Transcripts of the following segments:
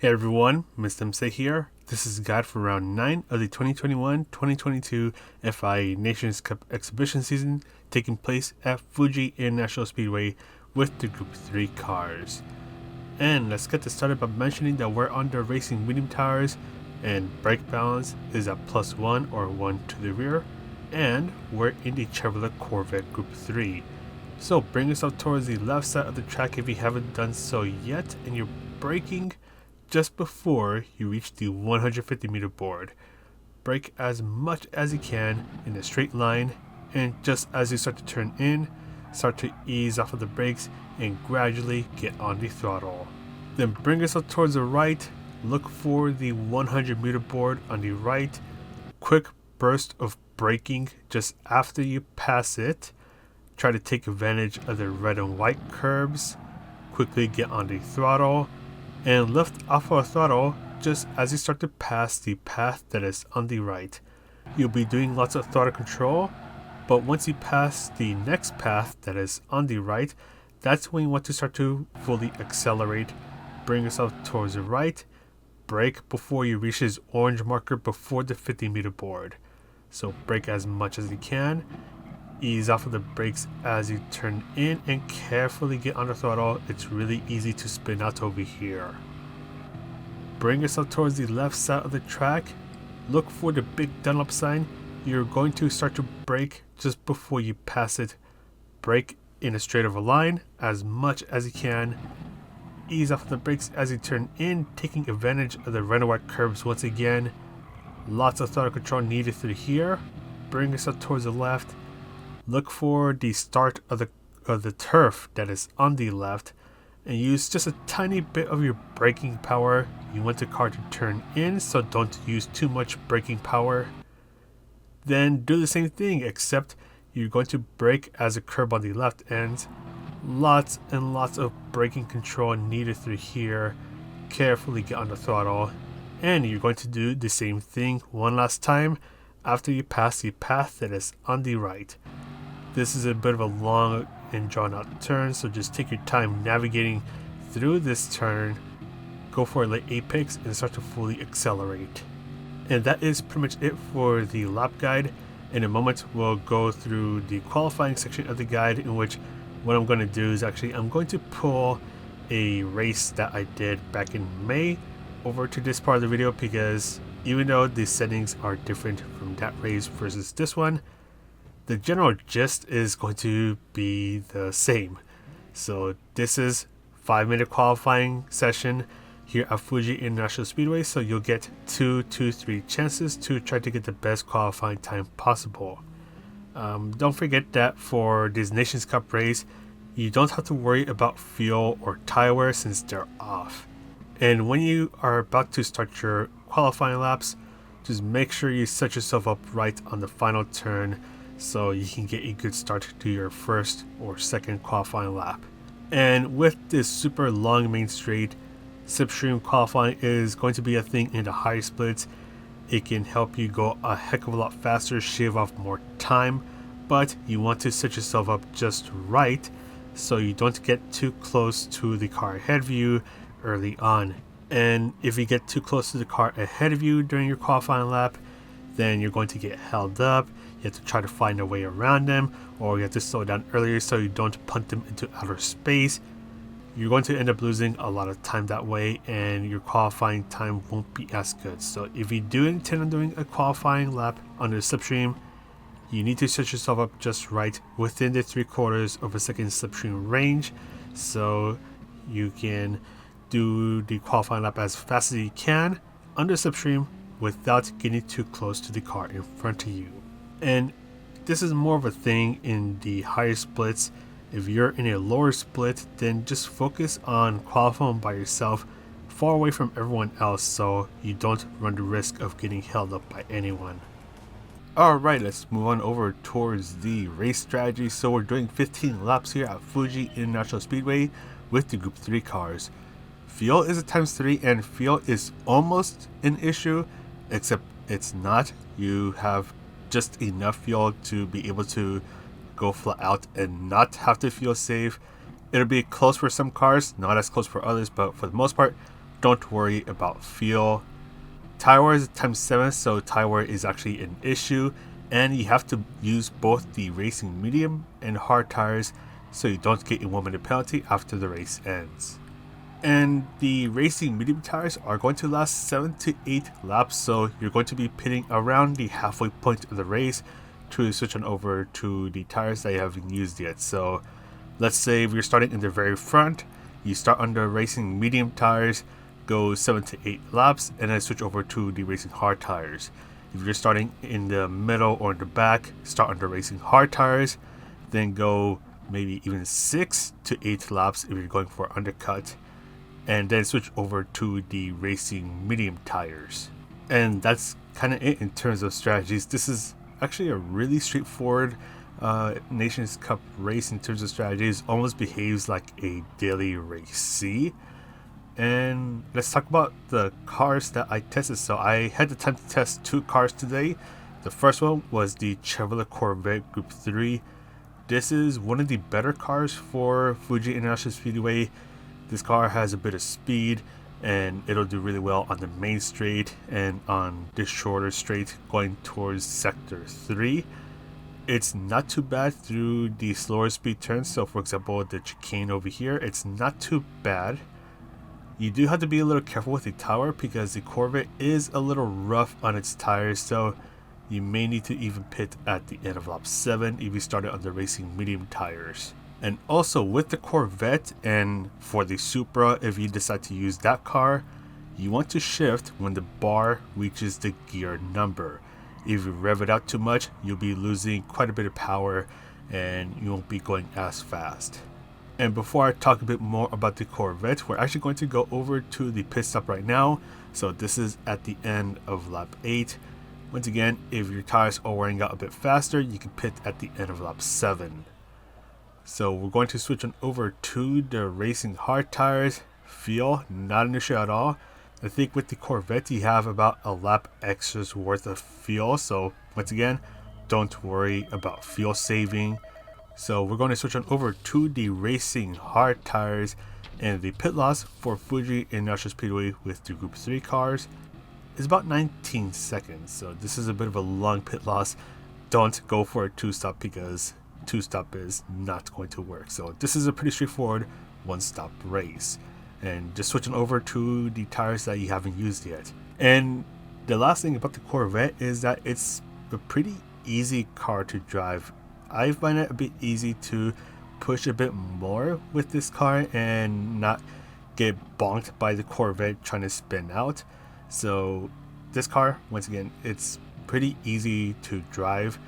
Hey everyone, Mr. MC here. This is a guide for round 9 of the 2021-2022 FIA Nations Cup exhibition season taking place at Fuji International Speedway with the Group 3 cars. And let's get this started by mentioning that we're on the racing medium tires and brake balance is at +1 or 1 to the rear, and we're in the Chevrolet Corvette Group 3. So bring yourself towards the left side of the track if you haven't done so yet, and you're braking just before you reach the 150 meter board. Brake as much as you can in a straight line, and just as you start to turn in, start to ease off of the brakes and gradually get on the throttle. Then bring yourself towards the right, look for the 100 meter board on the right, quick burst of braking just after you pass it. Try to take advantage of the red and white curbs, quickly get on the throttle, and lift off of throttle just as you start to pass the path that is on the right. You'll be doing lots of throttle control, but once you pass the next path that is on the right, that's when you want to start to fully accelerate. Bring yourself towards the right, brake before you reach this orange marker before the 50 meter board. So brake as much as you can, ease off of the brakes as you turn in, and carefully get on the throttle. It's really easy to spin out over here. Bring yourself towards the left side of the track, look for the big Dunlop sign. You're going to start to brake just before you pass it. Brake in a straight over line as much as you can, ease off of the brakes as you turn in, taking advantage of the red and white curbs once again. Lots of throttle control needed through here. Bring yourself towards the left, look for the start of the turf that is on the left, and use just a tiny bit of your braking power. You want the car to turn in, so don't use too much braking power. Then do the same thing, except you're going to brake as a curb on the left end. Lots and lots of braking control needed through here. Carefully get on the throttle, and you're going to do the same thing one last time after you pass the path that is on the right. This is a bit of a long and drawn out turn, so just take your time navigating through this turn. Go for a late apex and start to fully accelerate. And that is pretty much it for the lap guide. In a moment we'll go through the qualifying section of the guide, in which what I'm going to do is I'm going to pull a race that I did back in May over to this part of the video, because even though the settings are different from that race versus this one, the general gist is going to be the same. So this is 5-minute qualifying session here at Fuji International Speedway, so you'll get 2-3 chances to try to get the best qualifying time possible. Don't forget that for this Nations Cup race, you don't have to worry about fuel or tire wear since they're off. And when you are about to start your qualifying laps, just make sure you set yourself up right on the final turn, so you can get a good start to your first or second qualifying lap. And with this super long main straight, slipstream qualifying is going to be a thing in the higher splits. It can help you go a heck of a lot faster, shave off more time, but you want to set yourself up just right so you don't get too close to the car ahead of you early on. And if you get too close to the car ahead of you during your qualifying lap, then you're going to get held up. You have to try to find a way around them, or you have to slow down earlier so you don't punt them into outer space. You're going to end up losing a lot of time that way, and your qualifying time won't be as good. So if you do intend on doing a qualifying lap on the slipstream, you need to set yourself up just right within the 3/4 of a second slipstream range, so you can do the qualifying lap as fast as you can on the slipstream without getting too close to the car in front of you. And this is more of a thing in the higher splits. If you're in a lower split, then just focus on qualifying by yourself, far away from everyone else, so you don't run the risk of getting held up by anyone. Alright, let's move on over towards the race strategy. So we're doing 15 laps here at Fuji International Speedway with the Group 3 cars. Fuel is a ×3, and fuel is almost an issue, except it's not. You have just enough fuel to be able to go flat out and not have to fuel save. It'll be close for some cars, not as close for others, but for the most part, don't worry about feel. Tire wear is times 7, so tire wear is actually an issue, and you have to use both the racing medium and hard tires so you don't get a 1 minute penalty after the race ends. And the racing medium tires are going to last 7 to 8 laps, so you're going to be pitting around the halfway point of the race to switch on over to the tires that you haven't used yet. So let's say if you're starting in the very front, you start on the racing medium tires, go 7 to 8 laps, and then switch over to the racing hard tires. If you're starting in the middle or in the back, start on the racing hard tires, then go maybe even 6 to 8 laps if you're going for undercut, and then switch over to the racing medium tires. And that's kind of it in terms of strategies. This is actually a really straightforward Nations Cup race in terms of strategies. Almost behaves like a daily race C. And let's talk about the cars that I tested. So I had the time to test 2 cars today. The first one was the Chevrolet Corvette Group 3. This is one of the better cars for Fuji International Speedway. This car has a bit of speed, and it'll do really well on the main straight and on this shorter straight going towards sector 3. It's not too bad through the slower speed turns. So for example, the chicane over here, it's not too bad. You do have to be a little careful with the tire because the Corvette is a little rough on its tires, so you may need to even pit at the end of lap 7 if you started on the racing medium tires. And also with the Corvette and for the Supra, if you decide to use that car, you want to shift when the bar reaches the gear number. If you rev it out too much, you'll be losing quite a bit of power and you won't be going as fast. And before I talk a bit more about the Corvette, we're actually going to go over to the pit stop right now. So this is at the end of lap 8. Once again, if your tires are wearing out a bit faster, you can pit at the end of lap 7. So we're going to switch on over to the racing hard tires. Feel, not an issue at all. I think with the Corvette, you have about a lap extra's worth of fuel. So once again, don't worry about fuel saving. So we're going to switch on over to the racing hard tires, and the pit loss for Fuji International Speedway with the Group 3 cars is about 19 seconds. So this is a bit of a long pit loss. Don't go for a 2-stop because 2-stop is not going to work. So this is a pretty straightforward 1-stop race. And just switching over to the tires that you haven't used yet. And the last thing about the Corvette is that it's a pretty easy car to drive. I find it a bit easy to push a bit more with this car and not get bonked by the Corvette trying to spin out. So this car, once again, it's pretty easy to drive.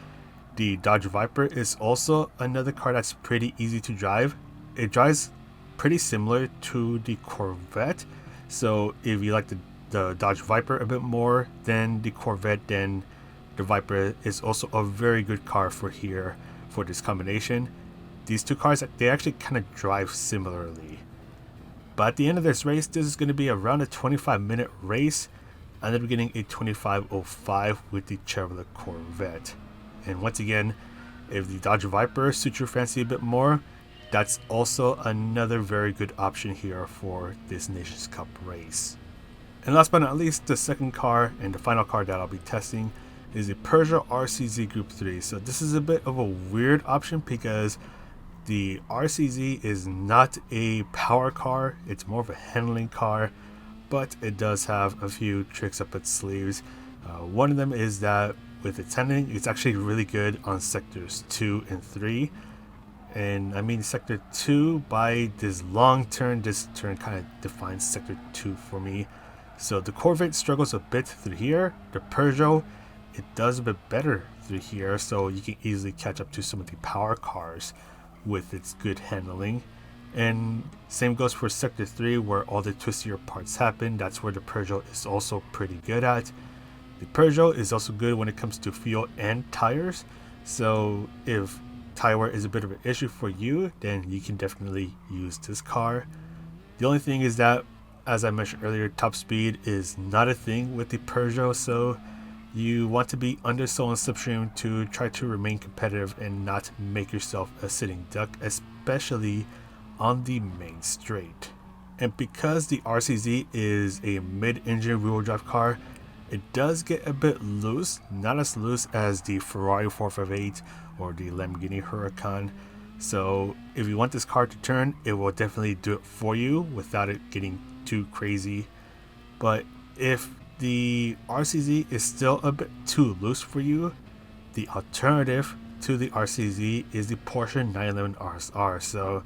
The Dodge Viper is also another car that's pretty easy to drive. It drives pretty similar to the Corvette. So if you like the Dodge Viper a bit more than the Corvette, then the Viper is also a very good car for here for this combination. These two cars, they actually kind of drive similarly. But at the end of this race, this is going to be around a 25-minute race. I ended up getting a 25:05 with the Chevrolet Corvette. And once again, if the Dodge Viper suits your fancy a bit more, that's also another very good option here for this Nations Cup race. And last but not least, the second car and the final car that I'll be testing is the Peugeot RCZ Group 3. So this is a bit of a weird option because the RCZ is not a power car, it's more of a handling car, but it does have a few tricks up its sleeves. One of them is that with its handling, it's actually really good on sectors 2 and 3. And I mean sector 2 by this long turn. This turn kind of defines sector 2 for me. So the Corvette struggles a bit through here. The Peugeot, it does a bit better through here, so you can easily catch up to some of the power cars with its good handling. And same goes for sector 3 where all the twistier parts happen. That's where the Peugeot is also pretty good at. The Peugeot is also good when it comes to fuel and tires. So if tire wear is a bit of an issue for you, then you can definitely use this car. The only thing is that, as I mentioned earlier, top speed is not a thing with the Peugeot, so you want to be under slow and slipstream to try to remain competitive and not make yourself a sitting duck, especially on the main straight. And because the RCZ is a mid-engine rear-wheel drive car, it does get a bit loose, not as loose as the Ferrari 458 or the Lamborghini Huracan. So if you want this car to turn, it will definitely do it for you without it getting too crazy. But if the RCZ is still a bit too loose for you, the alternative to the RCZ is the Porsche 911 RSR. So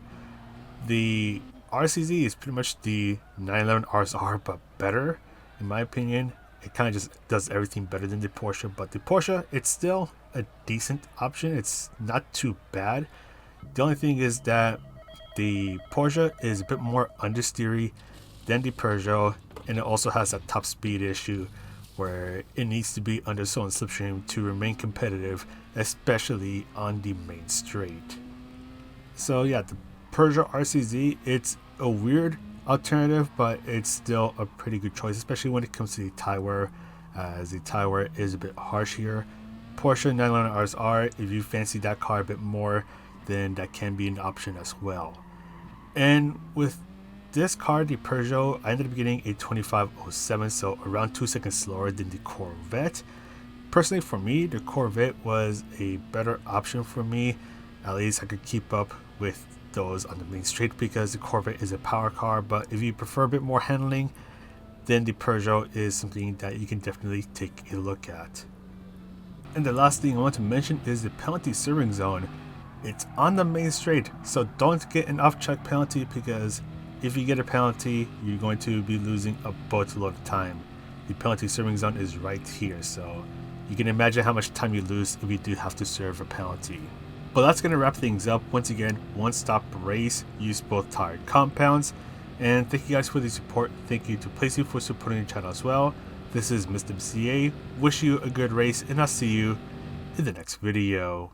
the RCZ is pretty much the 911 RSR but better, in my opinion. It kind of just does everything better than the Porsche, but the Porsche, it's still a decent option. It's not too bad. The only thing is that the Porsche is a bit more understeery than the Peugeot, and it also has a top speed issue where it needs to be under slow and slipstream to remain competitive, especially on the main straight. So yeah, the Peugeot RCZ, it's a weird alternative, but it's still a pretty good choice, especially when it comes to the tire wear, as the tire wear is a bit harsh here. Porsche 911 RSR, if you fancy that car a bit more, then that can be an option as well. And with this car, the Peugeot, I ended up getting a 2507, so around 2 seconds slower than the Corvette. Personally, for me, the Corvette was a better option for me. At least I could keep up with those on the main straight because the Corvette is a power car. But if you prefer a bit more handling, then the Peugeot is something that you can definitely take a look at. And the last thing I want to mention is the penalty serving zone. It's on the main straight, so don't get an off-track penalty, because if you get a penalty, you're going to be losing a boatload of time. The penalty serving zone is right here, so you can imagine how much time you lose if you do have to serve a penalty. But that's going to wrap things up. Once again, one-stop race, use both tire compounds, and thank you guys for the support. Thank you to Placey for supporting the channel as well. This is Mr. MCA, wish you a good race, and I'll see you in the next video.